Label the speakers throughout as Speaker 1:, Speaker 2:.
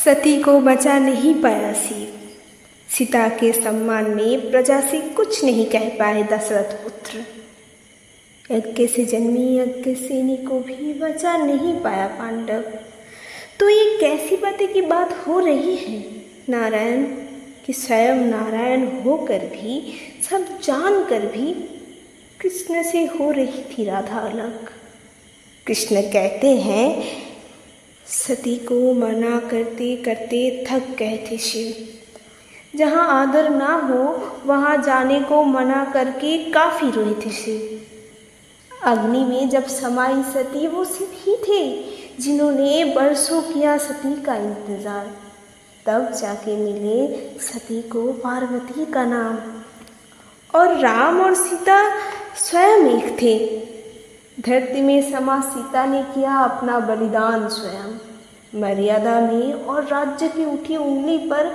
Speaker 1: सती को बचा नहीं पाया शिव। सीता के सम्मान में प्रजा से कुछ नहीं कह पाए दशरथ पुत्र। यज्ञ से जन्मी यज्ञ सेनी को भी बचा नहीं पाया पांडव। तो ये कैसी बातें की बात हो रही है नारायण, कि स्वयं नारायण होकर भी, सब जानकर भी कृष्ण से हो रही थी राधा अलग। कृष्ण कहते हैं सती को मना करते करते थक गए थे शिव। जहाँ आदर ना हो वहाँ जाने को मना करके काफ़ी रोए थे शिव। अग्नि में जब समाई सती वो शिव ही थे जिन्होंने बरसों किया सती का इंतज़ार। तब जाके मिले सती को पार्वती का नाम। और राम और सीता स्वयं एक थे। धरती में समा सीता ने किया अपना बलिदान स्वयं। मर्यादा में और राज्य की उठी उंगली पर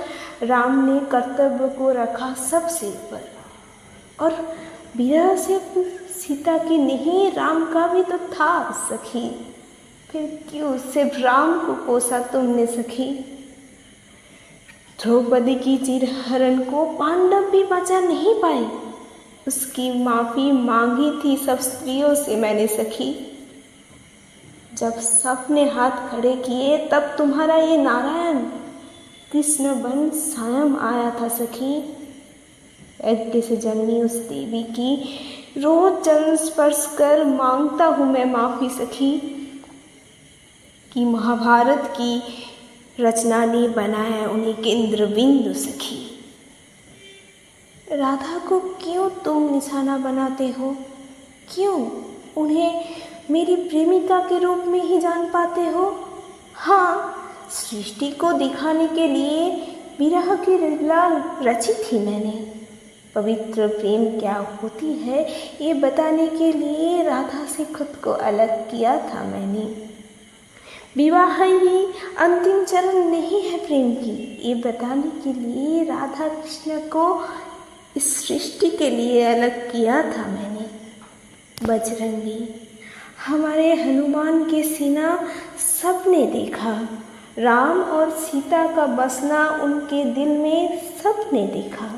Speaker 1: राम ने कर्तव्य को रखा सबसे ऊपर। और विरह से सीता की नहीं राम का भी तो था सखी, फिर क्यों सिर्फ राम को कोसा तुमने सखी। द्रौपदी की चिरहरण को पांडव भी बचा नहीं पाए। उसकी माफ़ी मांगी थी सब स्त्रियों से मैंने सखी। जब सबने हाथ खड़े किए तब तुम्हारा ये नारायण कृष्ण बन स्वयं आया था सखी। यज्ञ से जन्मी उस देवी की रोज चरण स्पर्श कर मांगता हूँ मैं माफ़ी सखी। कि महाभारत की रचना ने बनाया उन्हीं केंद्र बिंदु सखी। राधा को क्यों तुम निशाना बनाते हो? क्यों उन्हें मेरी प्रेमिका के रूप में ही जान पाते हो? हाँ, सृष्टि को दिखाने के लिए विरह की लीला रची थी मैंने। पवित्र प्रेम क्या होती है ये बताने के लिए राधा से खुद को अलग किया था मैंने। विवाह ही अंतिम चरण नहीं है प्रेम की, ये बताने के लिए राधा कृष्ण को इस सृष्टि के लिए अलग किया था मैंने। बजरंगी हमारे हनुमान के सीना सबने देखा। राम और सीता का बसना उनके दिल में सबने देखा।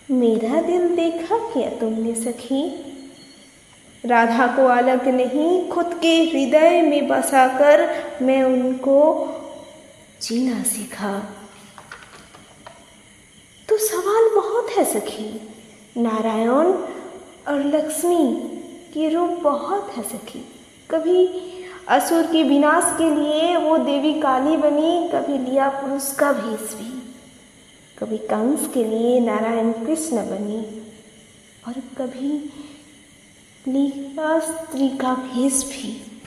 Speaker 1: मेरा दिल देखा क्या तुमने सखी? राधा को अलग नहीं खुद के हृदय में बसाकर मैं उनको जीना सीखा। तो सवाल बहुत है सखी। नारायण और लक्ष्मी के रूप बहुत है सखी। कभी असुर के विनाश के लिए वो देवी काली बनी, कभी लिया पुरुष का भेष भी, कभी कंस के लिए नारायण कृष्ण बनी, और कभी लिया स्त्री का भेष भी।